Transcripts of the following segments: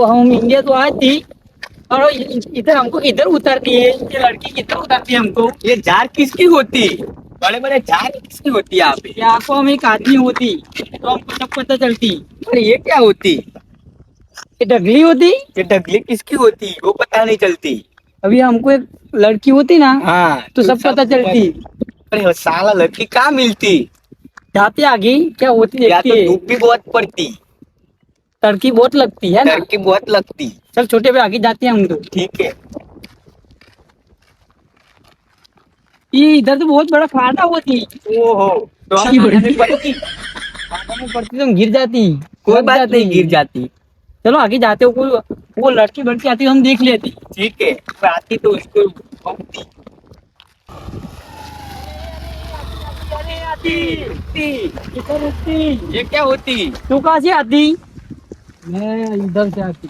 हम इंडिया तो आई थी और इधर हमको इधर उतारती है, ये लड़की किधर उतारती है हमको। ये जार किसकी होती? बड़े बड़े जार किसकी होती है यहाँ पे? ये आपको हम एक आदमी होती तो हमको सब पता चलती। अरे ये क्या होती? ये डगली होती। ये डगली किसकी होती वो पता नहीं चलती। अभी हमको एक लड़की होती ना हाँ तो सब पता चलती। अरे वो साला लड़की कहाँ मिलती? जाते आगे क्या होती या देखती तो है। धूप भी बहुत पड़ती, लड़की बहुत लगती है ना। डर की बहुत लगती। चल छोटे पे आगे जाते हैं हम तो। ठीक है। ये इधर तो बहुत बड़ा खाड़ा होती। ओहो, तो हम खाने में पड़ती। खाड़ा में पड़ती तो हम गिर जाती। कोई लग बात जाती। नहीं, गिर जाती। चलो आगे जाते हो, कोई वो लड़की बड़की आती तो हम देख लेती। ठीक है, तो आती तो उसको पकड़ती। अरे आती इधर रुकती। ये क्या होती? तू कहाँ से आती? मैं इधर से आती।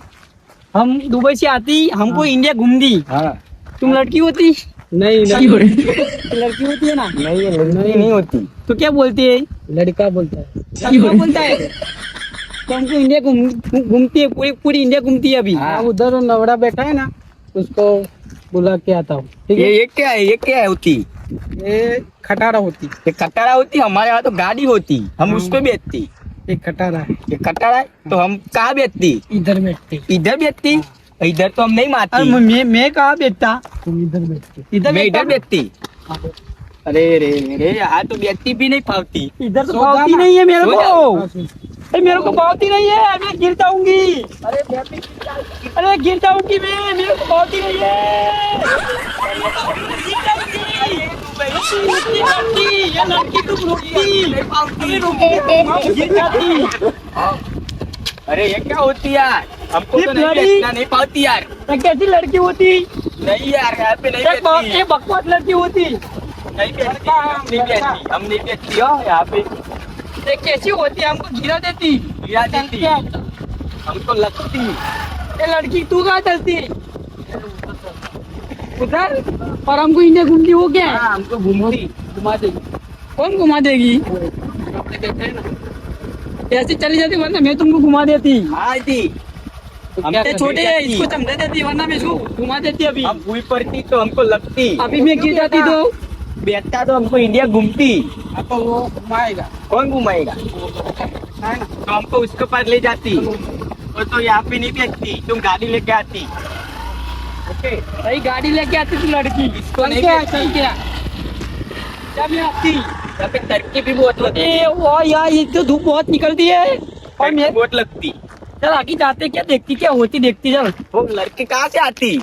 हम दुबई से आती, हमको इंडिया घूम दी। हाँ तुम लड़की होती? नहीं लड़की होती है ना। नहीं, ये लड़की नहीं होती। तो क्या बोलती है? लड़का बोलता है। लड़का बोलता है। तो हमको इंडिया घूमती है, पूरी पूरी इंडिया घूमती है अभी। हाँ। हाँ, उधर नवड़ा बैठा है ना, उसको बुला के आता हूँ। ठीक है, ये क्या है? ये क्या है होती? ये खटारा होती। ये कटारा होती। हमारे यहाँ तो गाड़ी होती, हम उस पे बेचती। ये खटारा है, ये कटारा है तो हम कहाँ बेचती? इधर बैठते। इधर बेचती। इधर तो हम नहीं अरे मारती। मैं कहाँ बेचता? तुम इधर बैठते। इधर मैं बेचता? इधर बेचती। अरे रे रे, यहाँ तो बेचती भी नहीं पाती। इधर तो सो पावती जाना। नहीं है मेरे सो को। हाँ, सुन। अरे मेरे को पावती नहीं है, मैं गिर जाऊंगी। अरे गिर जाऊंगी मैं, मेरे को पावती नहीं है। गिर जाऊंगी। ये लड़की तुम रुकती। अरे रुकी, गिर जाती। अरे ये क्या होती यार? हमको ये तो नहीं प्यारी- बेचना नहीं पाती यार। ये कैसी लड़की होती? नहीं यार, यहाँ पे नहीं ये बेचती। बकवास लड़की होती। नहीं बेचती, हम नहीं बेचती, हम नहीं बेचती हो यहाँ पे। ये कैसी होती? हमको गिरा देती। गिरा देती, हमको लगती। ये लड़की तू कहाँ चलती? उधर। और हमको इंडिया घूमती हो क्या? हाँ, हमको घूमती घुमा देगी। कौन घुमा देगी? ऐसे चली जाती, वरना मैं तुमको घुमा देती। हाँ जी, हम ये तो छोटे है, जाती। इसको समझा देती, वरना मैं इसको घुमा देती अभी। हम हुई पड़ती तो हमको लगती। अभी मैं गिर जाती तो। बेचता तो हमको इंडिया घूमती। आपको वो घुमाएगा, कौन घुमाएगा? है ना। तो हमको उसके पास ले जाती। वो तो यहाँ पे नहीं बेचती, तुम गाड़ी लेके आती। ओके, भाई गाड़ी लेके आती थी लड़की। इसको नहीं क्या बेचती। चल क्या? जब मैं आती यहाँ पे तरक्की भी बहुत होती है, ए वो यार, ये तो धूप बहुत निकलती है। और तरक्की मैं बहुत लगती। चल आगे जाते, क्या देखती क्या होती देखती चल। वो लड़के कहाँ से आती?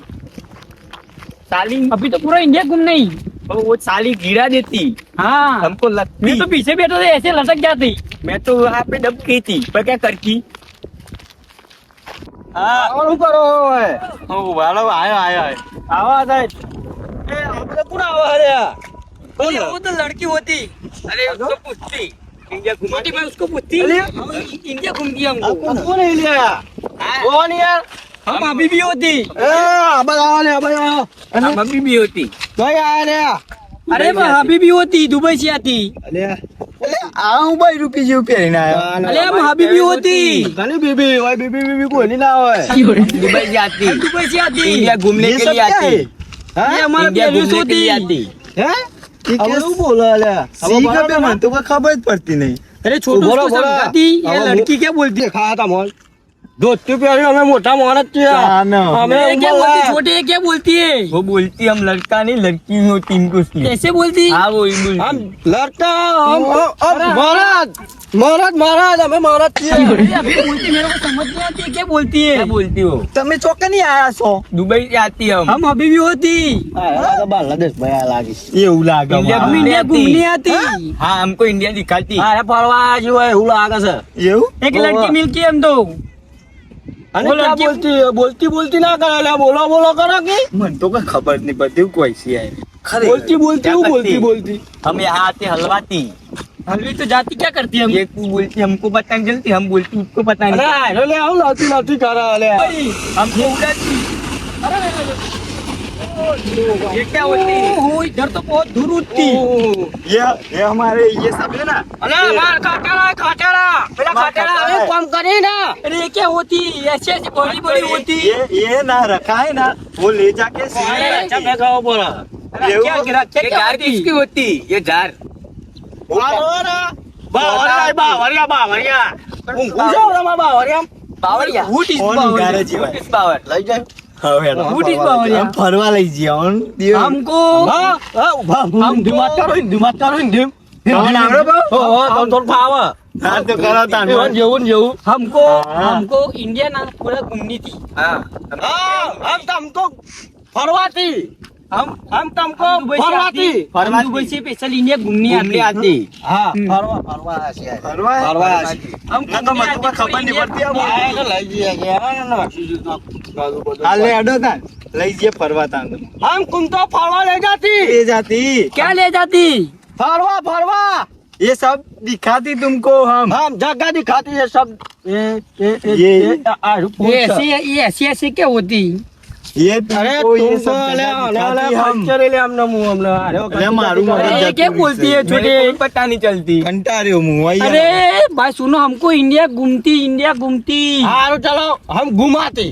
साली, अभी तो पूरा इंडिया घूमने ही। वो साली गिरा देती, हाँ, हमको लगती। मैं तो पीछे बैठा था, ऐसे लटक जाती। मैं तो वहाँ पे दब गई थी, पर क्या करती? हाँ, और ऊपर ओ वालो आयो आयो आयो। आवाज है। ए, आपने कौन आवाज है? अरे वो तो लड़की होती। अरे उसको पूछती, इंडिया छोटी घुमाती। मैं उसको पूछती। इंडिया घूमती हमको। कौन है लिया? हाँ, कौन यार? हम अभी भी होती। ए अबे आओ ले, अबे आओ। हम अभी भी होती। भाई आ ले। अरे मैं अभी भी होती, दुबई से आती। अले अले आऊं भाई रुकी जीव पे ना। अरे हम अभी भी होती। गनी बीबी, भाई बीबी कोई नहीं ना होए। दुबई से आती, हम दुबई से आती। इंडिया घूमने ये के सब लिए क्या है? आती। ये हमारा इंडिया पेरिस घूमने के लिए होती। आती। हैं? अब कैसे लोग बोला ले सीखा सीखा पे मन तो खबर पड़ती नहीं। अरे छोटू बोलो, उसको बोलो। समझाती, ये अब लड़की क्या बोलती? देखा था मोल दोस्ती प्यारी हमें मोटा मानत किया जानो। हमें ये क्या उम्र बोलती? है। छोटे ये क्या बोलती है? वो बोलती हम लड़का नहीं लड़की होती इनको इसलिए। कैसे बोलती? हाँ वो ही बोलती। हम लड़का हम अब महाराज महाराज महाराज हमें महाराज किया अरे अभी बोलती, मेरे को समझ नहीं आती है क्या बोलती क्या है। बोलती हो? તમે ચોકે નહીં આયા છો? दुबई से आती हम। हम अभी भी होती। बांग्लादेश भया लागी એવું લાગે इंडिया हम મારા. इंडिया आती। घूमने आती। हाँ हमको इंडिया दिखाती। अरे परवा जो है हुला आगे से એવું? एक लड़की मिलती है हम तो। अरे वो क्या लड़की- बोलती है बोलती बोलती ना करे ले बोलो बोलो करो की મને તો કઈ ખબર નહીં પડતી હું કોઈ છે ખરેખર. बोलती बोलती क्या हूँ करती? बोलती बोलती हम यहाँ आते हलवाती। हलवी तो जाती, क्या करती है हम? ये तू बोलती हमको पता नहीं चलती, हम बोलती उसको पता अरे नहीं। आए ले आओ लाती लाती करा ले हमको उड़ाती। अरे ये क्या होती? ओह, इधर तो बहुत दूर उठती। ये हमारे ये सब है ना અલે માર ખાટેલા પેલા ખાટેલા હવે કામ કરે ને अरे ये क्या होती? ऐसी ऐसी बड़ी बड़ी होती। ये ना रखा है ना वो ले जाके અરે अच्छा मैं खाओ बोला ये क्या गिरा? ये क्या जार होती? किसकी होती? ये जार બાવરિયા હું પૂછો રમા બાવરિયા बावरिया। What is कौन बावरिया? गारे जीवा? किस बावर? લઈ જાય હવે હેડો. What is Bawaria? हम फरवा લઈ જઈએ हमको हम ધીમા કરો ધીમ તમને આવડે બા? થોડું ફાવે હા તો કરો તાન. જેવું हमको हाँ। हमको इंडिया ना पूरा घूमनी थी। हाँ। हम तुमको फरवाती हम तुमको दुबई से फरवाती आती। हम दुबई से स्पेशल इंडिया घूमने घूमने आती। आती। हाँ हम्म। ફરવા છે ફરવા ફરવા हम ના તો घूमने મને તો आते ખબર નહીં पूरे પડતી આ इंडिया બોલ. લઈ જઈએ હાલે હેડો તાન લઈ જઈએ ફરવા તાન हम तुमको फरवा ले जाती ले जाती क्या ले जाती? फरवा ये सब दिखाती तुमको हम हम जगह दिखाती है सब ये ऐसी क्या होती? ये अरे तुमको ये तुमको सब ले जगह दिखाती हम ले हमने मुंह हमने अरे मारू अरे मगज ये क्या जતું बोलती है રહેશે. छोटे? मुझे कोई पता नहीं चलती। કંટાળ્યો હું અહીંયા. अरे भाई सुनो, हमको इंडिया घूमती। हारो चलो हम घुमाती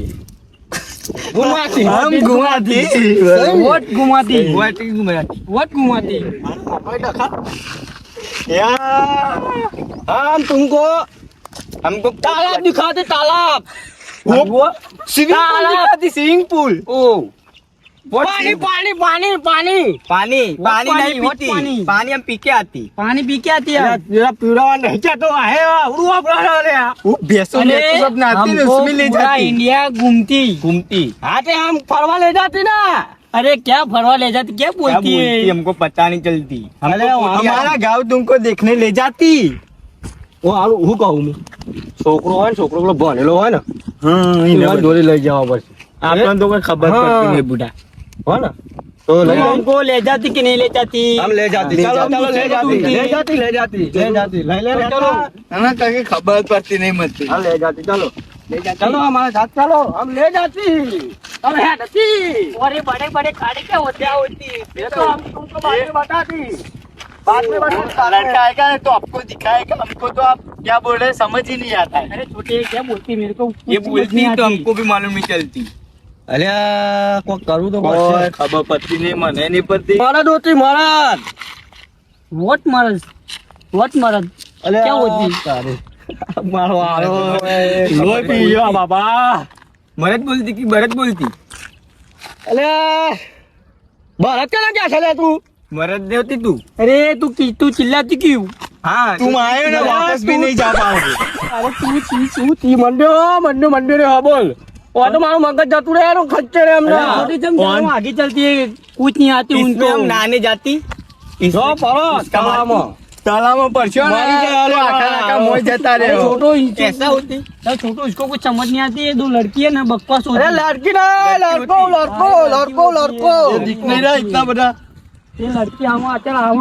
हम घुमाती वोट घुमाती। गुवाहाटी घुमाती। वोट घुमाती। यार हम तुमको हमको तालाब दिखाते तालाब वो स्विमिंग पूल दिखाती स्विमिंग पूल ओ पानी पानी पानी पानी पानी What पानी पानी? नहीं What पीती। पानी? पानी हम पी के आती। पानी पी के आती है। तेरा पीड़ा नहीं क्या तो है उड़वा पड़ा ले वो भैंसों में तो सब नहाती है हमको उसमें ले पूरा जाती इंडिया घूमती। घूमती। आते हम फरवा ले जाती ना अरे क्या फरवा ले जाती? क्या क्या बोलती बोलती है? हमको पता नहीं चलती। अरे वहाँ हमारा गांव तुमको देखने ले जाती वो हारू હું કહું હું છોકરો હોય ને છોકરો પેલો ભણેલો હોય ને हाँ દોરી લઈ જવા પડશે आपने तो कोई खबर हाँ। पड़ती नहीं बुढ़ा હોય ને તો तुम લઈ हमको ले जाती कि नहीं ले जाती? हम ले जाती ले चलो जाती, चलो ले जाती ले ले जाती ले ले चलो हमें कहीं खबर पड़ती नहीं मत हाँ ले जाती चलो चलो हमारे साथ चलो हम ले जाती हम है जाती अरे बड़े बड़े गाड़ी क्या होती? ये तो हम तुमको बाद में बताती बाद में बताती लड़का आएगा ना तो आपको दिखाएगा हमको तो आप क्या बोल रहे हैं समझ ही नहीं आता है अरे छोटे क्या बोलती है? मेरे को ये कुछ समझ बोलती नहीं तो आती। हमको भी मालूम नहीं चलती। અલ્યા કોક કરું તો और खबर पड़ती नहीं मने नहीं पड़ती મરદ હોતી મરદ वोट मरद। वोट मरद क्या होती? મારો આરો लोही पी गया बाबा मरद बोलती कि भरत बोलती? અલ્યા ભરત કેલા ક્યાં છે લે તું मरद नहीं होती तू? अरे तू चिल्लाती क्यों? हाँ तुम आए ना वापस भी नहीं जा पाओगे અરે તું તી મંડ્યો રે હા બોલ ઓ તો મારું મગજ જતું રહે એનું ખચ્ચે રે अरे એમને छोटी जम जाओ, आगे चलती है, कुछ नहीं आती इसमें उनको। हम नहाने जाती। જો પરો તળાવમાં तालाब में परसों मरी जाओ, आखा आखा मोई जता अरे रहे हो छोटो कैसा होती? छोटो इसको कुछ समझ नहीं आती है। दो लड़की है ना, बकवास અરે होती है। લડકી ના લડકો ये दिख नहीं रहा इतना बड़ा ये लड़की हम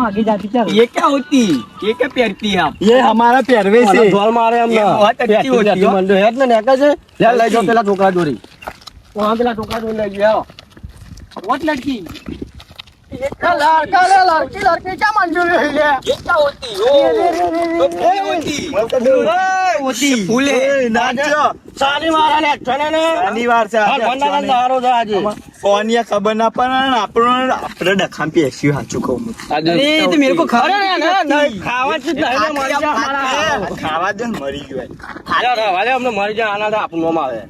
आगे जाती चल। ये क्या होती? ये क्या पेरती है आप? ये हमारा पैरवे से ઢોલ મારે ये એમને बहुत अच्छी होती है। મંડ્યો હેડ ને નેકા છે લે લઈ જાઓ પેલા છોકરા દોરી વહાં પેલા છોકરા દોરી લઈ ગયા वोट लड़की લડકી ક્યાં મંડ્યો રે ये क्या होती? ओ, तो फूल होती। फूल है। नाचो સાની મારા લે ચણે ને શનિવાર છે આજે મંડા દારો છે આજે ફોન યા ખબર ના પડે ને આપણે ડખામ પેસ્યું સાચું કહું હું. अरे तो मेरे को खबर અરે नहीं ને आती। ખાવા જ નહીં મરી જા મારા ખાવા દે ને મરી ગયો અરે રવાલે અમને મરી જા આના આપનું આવે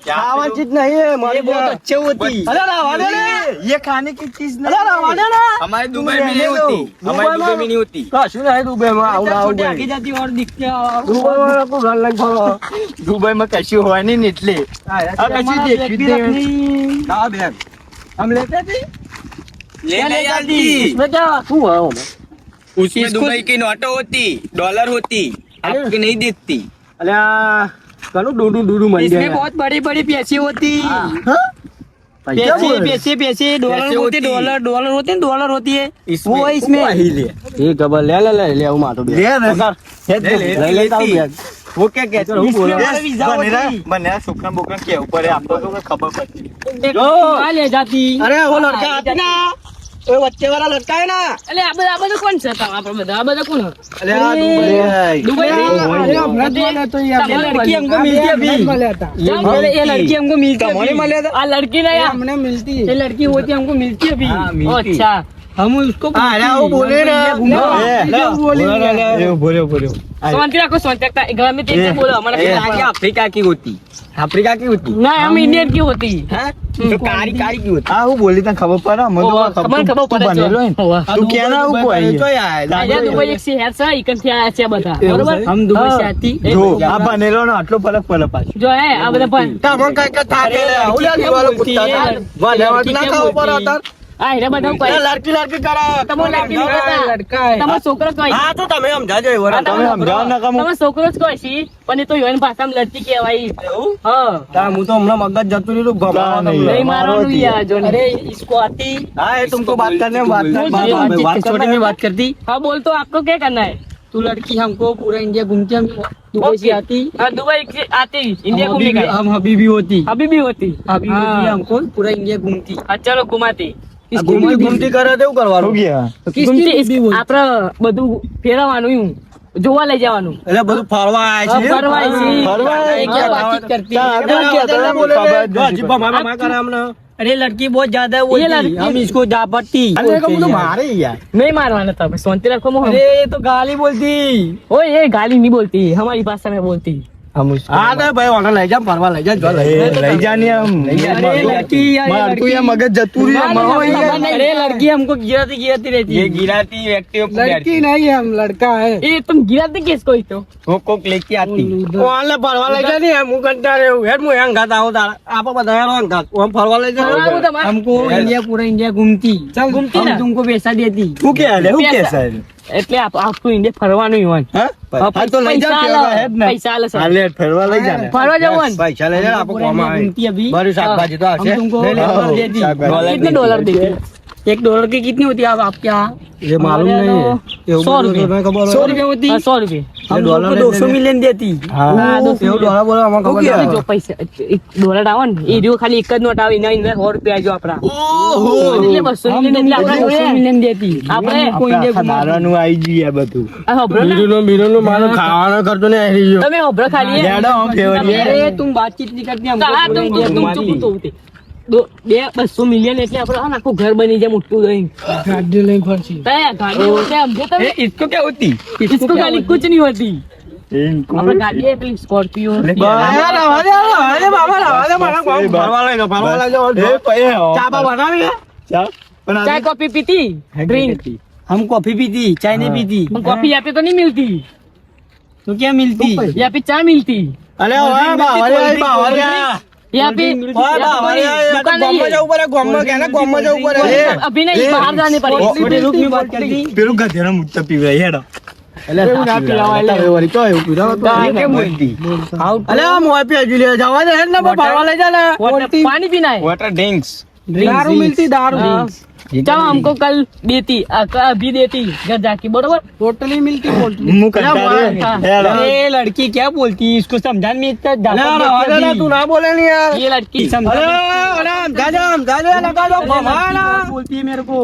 क्या ખાવા करो? ચીજ નહીં ये મરી बहुत अच्छे होती। અરે રવાલે ને ये खाने की चीज અરે રવાલે ને हमारे दुबई में रहने नहीं दो। होती। हमारे दुबई दुबई में- में नहीं होती। કશું નહીં દુબઈમાં આવું આવું छोटे आगे जाती और दिखते और- દુબઈમાં લોકો રન લઈને ફરો दुबई में कशी हुआ नहीं निकले हमारा कशी बैग देखी भी थी रखनी। હા બેન हम लेते थे ले क्या ले नहीं जाती? जाती। इसमें क्या શું હોય उसमें दुबई की नोटो होती, डॉलर होती, आपकी नहीं दिखती। અલ્યા કનું ડૂડું ડૂડું મળી इसमें જાય बहुत बड़ी बड़ी पैसे होती। પૈસા पैसे બોલે? पैसे डॉलर पैसे होते, होती। डॉलर होते हैं, डॉलर होती है इसमें- वो है इसमें। वही ले એ ખબર લે લે લે લે હું માટો બે લે ને. પકડ. હેડ ले, લઈ ले, લઈ તારું लेती। બેગ वो क्या कहते हो बोलो બનેરા છોકરા બોકરા કેવું પડે આપતો તો ખબર પડતી આ લે જાતી અરે ઓ લડકા હતી ના એ વચ્ચે વાળા લડકા હે ના એટલે આ બધા કોણ છે આપણે બધા આ બધા કોણ અરે આ દુબઈ अरे હમણાં જ મળ્યા તો યાર लड़की हमको मिलती अभी મળ્યા હતા ये लड़की हमको मिलती कमरे अभी। मिले थे? हाँ लड़की नहीं यार हमने मिलती ये लड़की होती हमको मिलती अभी हाँ, मिलती। ओ, अच्छा हम उसको અરે આવું બોલે ને બોલ્યો शांति रखो शांति रखता घर में तेज से बोलो हमारा आगे अफ्रीका की होती अफ्रीका की होती ना हम इंडियन की होती हैं तो कारी कारी की होती આ હું બોલી તને ખબર પડે મને તો खबर खबर તું पड़े બનેલો હે ને. તું ક્યાં ના ઉભો આઈ तो यार आजा दुबई एक शहर से इकन से आया છે બધા બરોબર हम दुबई से आती જો આ બનેલો નો આટલો ફરક પડે પાછો जो है આ બધા પણ તમને કઈ કઈ થાકે લે આવું લે દિવાલો કુત્તા વાલે વાત ના ખાવ પર હતા આ હેરા બધા એ કોઈ લડકી લડકી કરે તમો લડકી નહીં કરતા. લડકા હે. તમારો છોકરો જ કોઈ હા તો તમે સમજાજો એવો હા, તમે સમજાવો ને કામ તમારો છોકરો જ કોઈ છે પણ એ તો યોન ભાષામાં લડતી કહેવાય હા તા હું તો હમણાં મગજ જતું રહ્યું ગમાવા નહીં. તમને. नहीं मारवानू यार जो अरे इसको आती હા એ तुमको बात करने बात बात छोटे में बात करती हाँ बोल तो आपको क्या करना है तू लड़की हमको पूरा इंडिया घूमती हम दुबई से आती हाँ दुबई से आती इंडिया हम घूमने अभी भी- का हम अभी भी होती अभी भी होती अभी हाँ। होती हमको पूरा इंडिया घूमती हाँ चलो घुमाती ઘૂમતી ઘૂમતી કરે તેવું શું કરવાનું ગયા ઘૂમતી આપડે બધું ફેરવવાનું એવું જોવા લઈ જવાનું એટલે બધું ફરવા આયા છે ફરવાય છે ફરવા આયા क्या છે. बातचीत करती તા है આગળ ક્યાં તમે બોલે રે? ખબર જ જો નથી. હજી ભમા ભમા કરે હમણાં. अरे लड़की बहुत ज्यादा है वो ये थी, लड़की- हम इसको जापती અરે એ તો બધું મારે યાર नहीं मारवाना था शांति रखो मोहन अरे ये तो गाली बोलती ओ ये गाली नहीं बोलती हमारी भाषा में बोलती હા તો ભાઈ ઓને લઈ જા ફરવા લઈ જા જો લઈ જા. લઈ જા ને આમ अरे लड़की यार, ये મારતું लड़की- યા મગજ જતું રહ્યું ના, ના, આમાં. ના, ના, अरे लड़की हमको गिराती गिराती रहती ये है गिराती व्यक्तियों को लड़की नहीं है हम लड़का है ये तुम गिराते किसको तो वो कोक लेके आती ઓને ફરવા લઈ જા ને હું કંટાળે એવું હેડ હું હેંગાત આવું તારા આપણે બધા હેરો હંગાત ઓમ ફરવા લઈ જા हाँ, वो तो हमारा- हमको इंडिया पूरा इंडिया घूमती चल, घूमती हम ना। तुमको पैसा देती શું કે લે શું કે સાહેબ એટલે આપતું ઇન્ડિયા ફરવાનું હોય હા હા તો લઈ જા પૈસા કેવા આલે, હેડ ને પૈસા આલે સર. હાલે ફરવા લઈ જા ને ફરવા જવું હોય ને? પૈસા લઈ જા આપણે पूरा કોમ इंडिया આવે घूमती अभी મારી શાકભાજી તો આવશે हम तुमको લઈ લે. डॉलर देती શાકભાજી. कितने डॉलर देती $1 की कितनी होती है अब आपके यहाँ ये मालूम हमारे नहीं है तो એવું 100 બધું તો નહીં ખબર 100 હોય. रुपए होती हाँ, 100 रुपए हम डॉलर तुमको लेते 200 हैं। मिलियन देती હા એવું ડોલર બોલો આમાં ખબર એટલે નહીં. જો પૈસા ડોલર આવે ને એ રહ્યો ખાલી એક જ નોટ આવે એના અંદર 100 રૂપિયા જો આપડા એટલે 200 हम મિલિયન એટલે तुमको આપણે 200 મિલિયન देती આપણે हमको इंडिया घुमा ખાવાનું આવી ગયું આ બધું આ હોભળો ને? બીરુનું મારો ખાવાનો ખર્ચો નહીં આવી ગયો તમે હોભળો ખાલી લેડો આમ ફેવરી. अरे तुम बातचीत नहीं करती हमको હા, पूरा तुम इंडिया तुम घुमाती चुप तो होते 200 મિલિયન એટલે આપણે હા ને આખું ઘર બની જાય મોટું દહીં गाड़ी नहीं फंसी गाड़ी होते हम जो तब इसको क्या होती इसको खाली कुछ नहीं होती એમ આપણે ગાડી है પેલી સ્કોર્પિયો ફરવા લઈ જાઓ, ફરવા લઈ જાઓ. એ પૈ ચા બા બનાવી હે? ચા પણ चाय कॉफी पीती ड्रिंक हम कॉफी पीती चाय नहीं पीती कॉफी यहाँ पे तो नहीं मिलती तो क्या मिलती यहाँ पे चाय मिलती અલે ઓય બાવળિયા, બાવળિયા. यहाँ पे ઓય બાવળિયા, એ તો दुकान नहीं ગામમાં है। જવું પડે, ગામમાં ક્યાં ને ગામમાં જવું પડે. अभी नहीं बाहर जाने पड़ेगा छोटे रूप में बात करती પેલું ગધેડા મુત્તા પીવાય હેડો એવું ના પીલાવાય, એટલે એવું વળી તો એવું પીલાવા તો. हाँ, કેમ બોલતી? અલે આ મોય પેજુ લે જવા દે હેડ ને બા, ફરવા લઈ જા ને. पानी पीना है वाटर ड्रिंक्स दारू मिलती दारू हाँ। चलो हमको कल देती अभी देती घर जाके बरोबर टोटली मिलती पोल्ट्री હું કંટાળ્યો. हाँ। હેડો. अरे लड़की क्या बोलती है इसको समझाने में इतना અલે આ રવા દે ને, તું ના બોલે ને યાર. ये लड़की અલે અલે સમજાજે લગા દો ભમાય ના. बोलती है मेरे को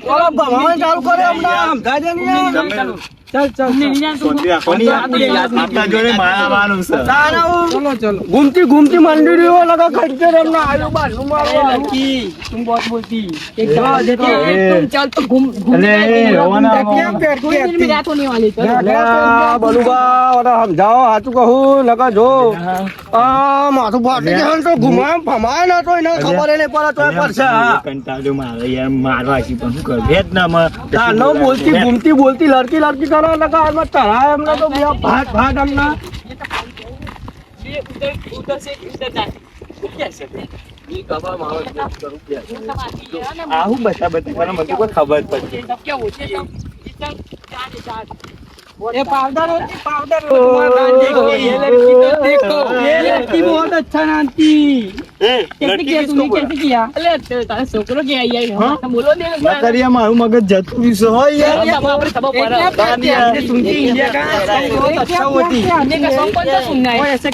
ઓલો ભમાય ચાલુ કરે હમણાં, સમજાજે ને યાર. चल चल શાંતિ રાખો ને યાર. આપણા જોડે મારવાનું છે ના, ના, હું चलो चलो ઘૂમતી ઘૂમતી મંદિરો લગા ખડકે એમના આજુબાજુ મારવાનું. लड़की तुम बहुत बोलती एक हाँ, दवा देती देखो, है। तुम चल तो घूम घूमने अरे, जाएंगे, रवाना घूमने हो। जाएंगे। थोड़ी देर में रात होने वाली है, चलो। અલે આ બલુબા, ઓલા સમજાવો, સાચું કહું લગા જો આ માથું ફાટી જાય ને તો ઘુમાય ફમાય ના તો એને ખબર ય નહીં પડે તોય પડશે હા. કંટાળ્યો મારે યાર મારવા છે પણ શું કરું ભેદ ના માં તાનો બોલતી ઘૂમતી બોલતી લડકી લડકી કરો લગા આમાં તરાય એમને તો બે ભાગ ભાગ એમના ये उधर से इधर जाए कैसे આવું બતા બતા મને કોઈ ખબર જ પડતી तब क्या होते हैं इधर जाने जाने ये पाउडर होती पाउडर ओ, देखो ये लड़की तो देखो ओ, ये लड़की बहुत अच्छा नाचती कैसे किया तूने कैसे किया अरे तारा छोकरो के आई आई हम बोलो दे નકરિયા મારું મગજ જતું રહ્યું છે હો યાર આપણે सब पर सुनती इंडिया का सॉन्ग बहुत अच्छा होती है हमने का सॉन्ग कौन सा सुनना है ऐसे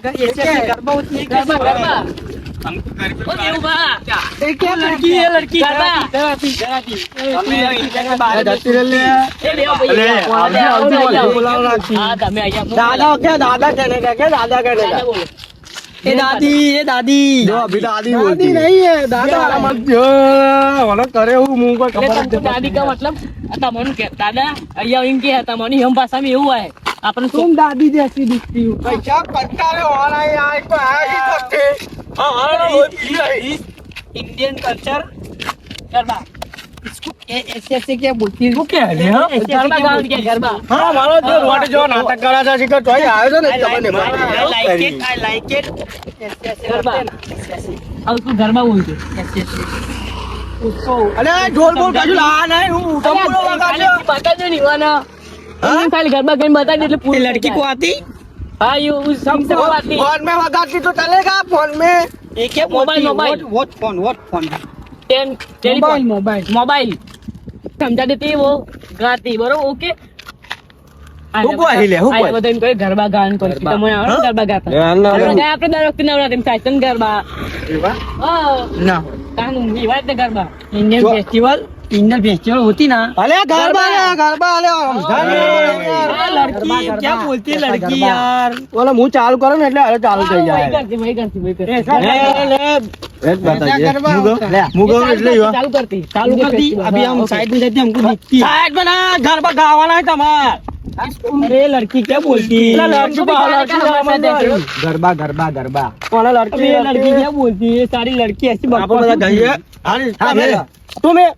गरबा होती है गरबा गरबा ओ देवा क्या लड़की है लड़की गरबा डराती જતી રહે લે. ए देवा अरे, भैया બોલાવ રાખી. हां તમે आया દાદા क्या दादा कहने का क्या दादा कहने का बोलो ए दादी जो अभी दादी बोलती नहीं है दादा मत जो वाला करे हूँ मुंह पर એટલે खबर તમકો દાદી કા મતલબ તમને કે દાદા અહીંયા ઇન કે તમારી હમ ભાષામાં એવું હોય આપણે तुम दादी जैसी दिखती हो पैसा पट्टा रे वाला यार को है की करते हां हां इंडियन कल्चर ગરબા इसको ऐसे ऐसे क्या बोलती है क्या है ગરબા ગાવ કે ગરબા हाँ मारो जो रोड जो नाटक करा था सिकर तो आयो तो नहीं खबर नहीं I like it ऐसे ऐसे ગરબા करते हैं ना, ऐसे ऐसे હવે તું ગરબા બોલજો ऐसे ऐसे उसको अरे ढोल बोल कजू ला नहीं हूँ टम्पू लगा दे બતાજો ની વાના ખાલી ગરબા કરીને બતાવી એટલે ये પૂરી लड़की को आती હા યુ ઉસ सब बात नहीं फोन में वगाती तो चलेगा फोन में ये क्या mobile, mobile. What phone telephone mobile mobile समझा देती वो गाती बरोबर ओके હું કોઈ લે હું કોઈ બધા એમ કહે ગરબા ગાન કરતી તમે આવડે ને ગરબા ગાતા આપણે ગયા આપણે દર વખતે નવરાત્રી સાયતન ગરબા હા ना કાનું ઈ વાત ને ગરબા इंडियन फेस्टिवल होती ना अरे गरबा अरे हाँ, लड़की क्या बोलती है लड़की यार बोला मुंह चालू करो ना એટલે હવે ચાલુ થઈ જાય વહી કરતી એક બતાઈએ મુગમ એટલે યો ચાલુ કરતી चालू कर दी अभी हम साइड में जाते हैं हमको दिखती है સાઈડ में ना गरबा गावाना है તમાર अरे लड़की क्या बोलती है गरबा गरबा गरबा कोना लड़की अरे ये लड़की क्या बोलती है सारी लड़की ऐसी आप બધા बकवास गई है अरे तुम्हें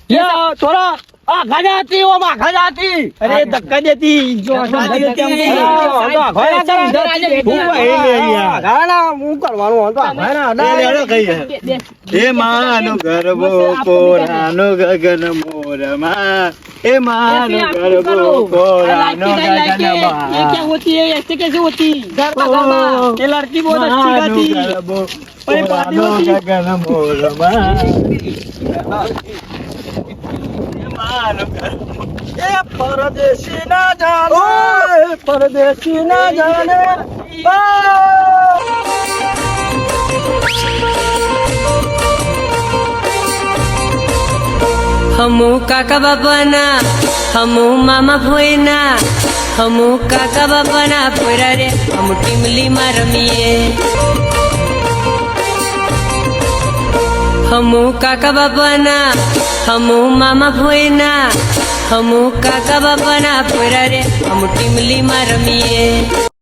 ये थोड़ा आखा जाती हो आखा जाती अरे धक्का देती जो आखा देती હું કરવાનું હતો એ માનો ગરબો કોરાનો ગગન મોરમાં એ માનો ગરબો કોરાનો ગગનમાં ये क्या होती है ऐसे कैसे होती ये लड़की बहुत अच्छी गाती ગરબો अरे बाती કોરાનો होती ગગન મોરમાં એ માનો ગરબો એ પરદેશી ના જાને પરદેશી ના જાને हमू काका बाबाना हमू मामा भोयना हमू काका बाबाना पोरा रे हम टीमली मारमीए हमू काका बाबाना हमू मामा भोयना हमू काका बाबाना पोरा रे हम टीमली मारमीए